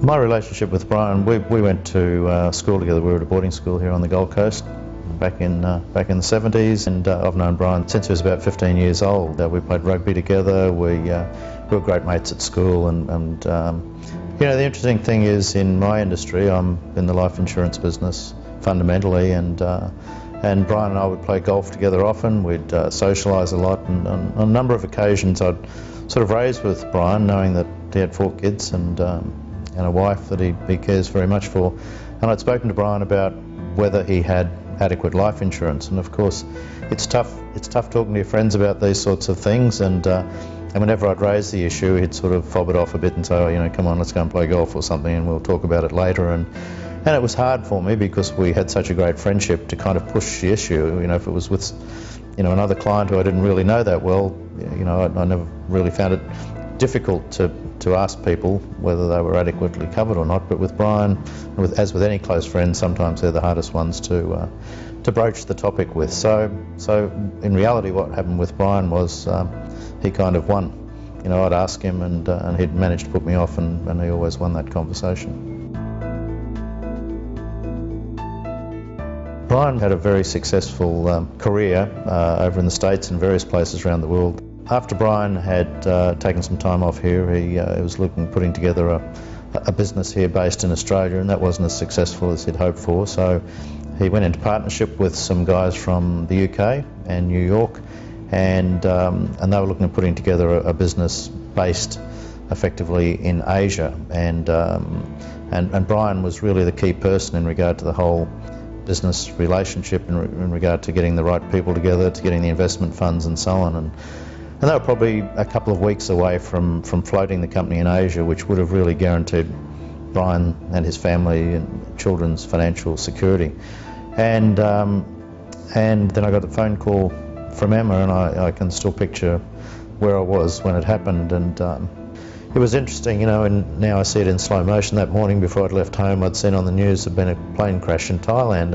My relationship with Brian, we went to school together. We were at a boarding school here on the Gold Coast back in the 70s, and I've known Brian since he was about 15 years old. We played rugby together. We were great mates at school, and you know, the interesting thing is, in my industry, I'm in the life insurance business fundamentally, and Brian and I would play golf together often. We'd socialise a lot, and on a number of occasions I'd sort of raised with Brian, knowing that he had 4 kids and a wife that he cares very much for. And I'd spoken to Brian about whether he had adequate life insurance, and of course it's tough talking to your friends about these sorts of things, and whenever I'd raise the issue, he'd sort of fob it off a bit and say, oh, you know, come on, let's go and play golf or something, and we'll talk about it later. And it was hard for me, because we had such a great friendship, to kind of push the issue. You know, if it was with, you know, another client who I didn't really know that well, you know, I never really found it difficult to ask people whether they were adequately covered or not. But with Brian, as with any close friend, sometimes they're the hardest ones to broach the topic with. So in reality, what happened with Brian was he kind of won. You know, I'd ask him, and he'd managed to put me off, and he always won that conversation. Brian had a very successful career over in the States and various places around the world. After Brian had taken some time off here, he was putting together a business here based in Australia, and that wasn't as successful as he'd hoped for. So he went into partnership with some guys from the UK and New York, and they were looking at putting together a business based effectively in Asia. And Brian was really the key person in regard to the whole business relationship, in regard to getting the right people together, to getting the investment funds and so on. And they were probably a couple of weeks away from floating the company in Asia, which would have really guaranteed Brian and his family and children's financial security. And then I got a phone call from Emma, and I can still picture where I was when it happened. And it was interesting, you know, and now I see it in slow motion. That morning before I'd left home, I'd seen on the news there'd been a plane crash in Thailand,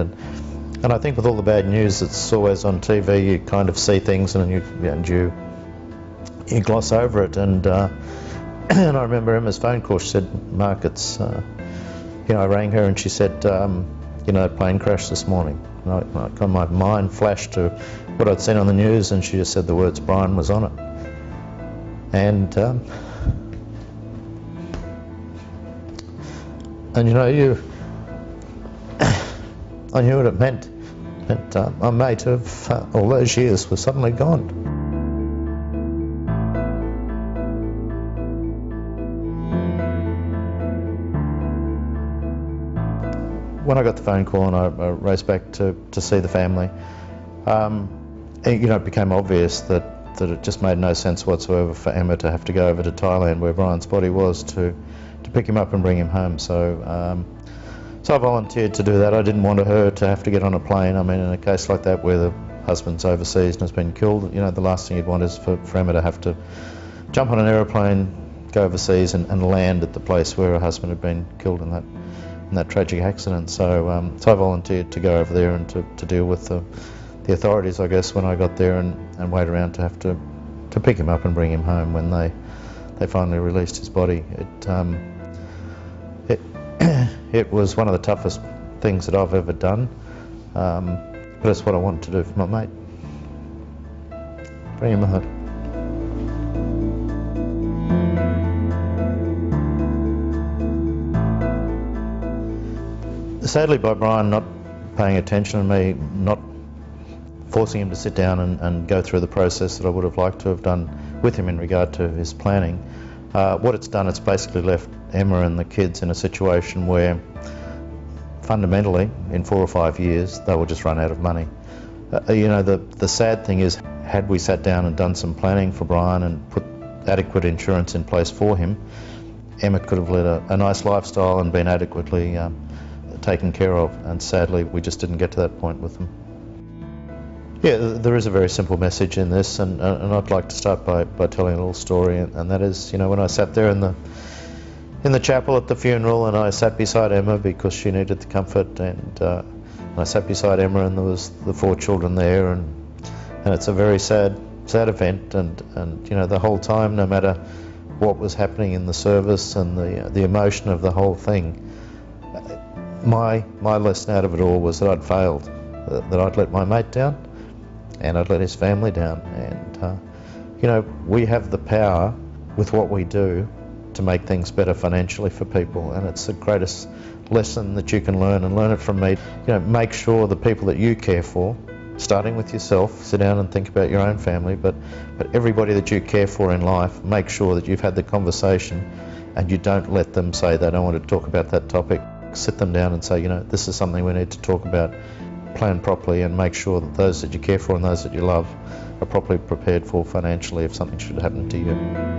and I think with all the bad news that's always on TV, you kind of see things and you gloss over it. And and I remember Emma's phone call. She said, Mark, it's you know, I rang her and she said, you know, that plane crashed this morning. And my mind flashed to what I'd seen on the news, and she just said the words, Brian was on it. And you know, I knew what it meant. My mate of all those years was suddenly gone. When I got the phone call and I raced back to see the family, you know, it became obvious that it just made no sense whatsoever for Emma to have to go over to Thailand, where Brian's body was, to pick him up and bring him home. So I volunteered to do that. I didn't want her to have to get on a plane. I mean, in a case like that where the husband's overseas and has been killed, you know, the last thing you'd want is for Emma to have to jump on an aeroplane, go overseas and land at the place where her husband had been killed in that tragic accident. So I volunteered to go over there and to deal with the authorities, I guess, when I got there, and wait around to have to pick him up and bring him home when they finally released his body. It was one of the toughest things that I've ever done, but it's what I wanted to do for my mate. Bring him home. Sadly, by Brian not paying attention and me not forcing him to sit down and go through the process that I would have liked to have done with him in regard to his planning, what it's done, it's basically left Emma and the kids in a situation where fundamentally in 4 or 5 years they will just run out of money. You know, the sad thing is, had we sat down and done some planning for Brian and put adequate insurance in place for him, Emma could have led a nice lifestyle and been adequately taken care of, and sadly we just didn't get to that point with them. Yeah, there is a very simple message in this, and I'd like to start by telling a little story, and that is, you know, when I sat there in the chapel at the funeral, and I sat beside Emma because she needed the comfort, and I sat beside Emma, and there was the 4 children there, and it's a very sad event, and you know, the whole time, no matter what was happening in the service and the emotion of the whole thing, my lesson out of it all was that I'd failed, that I'd let my mate down and I'd let his family down. And you know, we have the power with what we do to make things better financially for people, and it's the greatest lesson that you can learn, and learn it from me. You know, make sure the people that you care for, starting with yourself, sit down and think about your own family, but everybody that you care for in life, make sure that you've had the conversation and you don't let them say they don't want to talk about that topic. Sit them down and say, you know, this is something we need to talk about, plan properly, and make sure that those that you care for and those that you love are properly prepared for financially if something should happen to you.